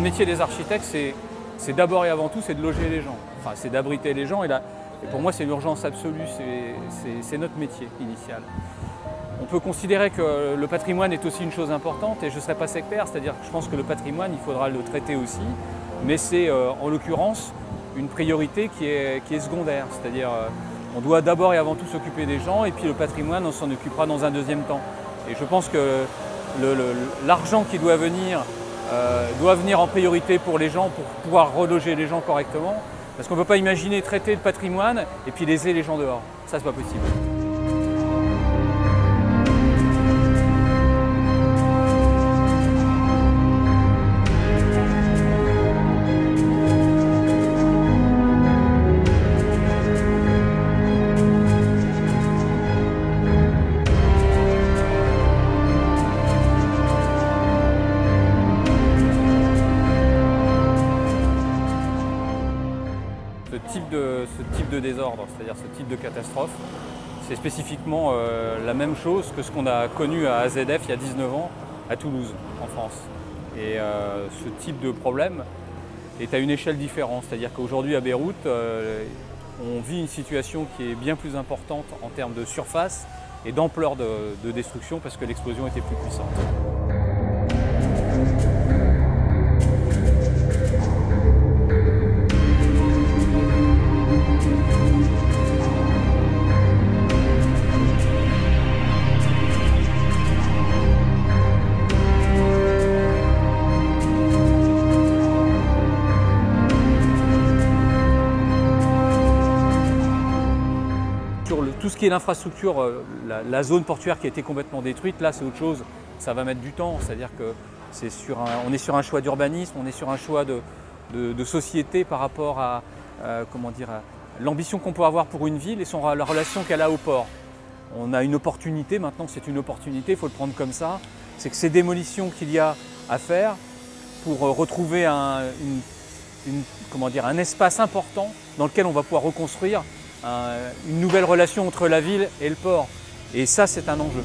métier des architectes, c'est d'abord et avant tout, c'est de loger les gens. Enfin, c'est d'abriter les gens. Et pour moi, c'est une urgence absolue. C'est notre métier initial. On peut considérer que le patrimoine est aussi une chose importante, et je ne serai pas sectaire, c'est-à-dire que je pense que le patrimoine, il faudra le traiter aussi, mais c'est en l'occurrence une priorité qui est secondaire, c'est-à-dire on doit d'abord et avant tout s'occuper des gens, et puis le patrimoine, on s'en occupera dans un deuxième temps. Et je pense que l'argent qui doit venir en priorité pour les gens, pour pouvoir reloger les gens correctement, parce qu'on ne peut pas imaginer traiter le patrimoine et puis laisser les gens dehors. Ça, c'est pas possible. Ce type de désordre, c'est-à-dire ce type de catastrophe, c'est spécifiquement la même chose que ce qu'on a connu à AZF il y a 19 ans à Toulouse, en France. Et ce type de problème est à une échelle différente, c'est-à-dire qu'aujourd'hui à Beyrouth, on vit une situation qui est bien plus importante en termes de surface et d'ampleur de destruction parce que l'explosion était plus puissante. Sur tout ce qui est l'infrastructure, la zone portuaire qui a été complètement détruite, là c'est autre chose, ça va mettre du temps, c'est-à-dire que on est sur un choix d'urbanisme, on est sur un choix de société par rapport à l'ambition qu'on peut avoir pour une ville et la relation qu'elle a au port. On a une opportunité, maintenant c'est une opportunité, il faut le prendre comme ça, c'est que ces démolitions qu'il y a à faire pour retrouver un espace important dans lequel on va pouvoir reconstruire une nouvelle relation entre la ville et le port. Et ça, c'est un enjeu.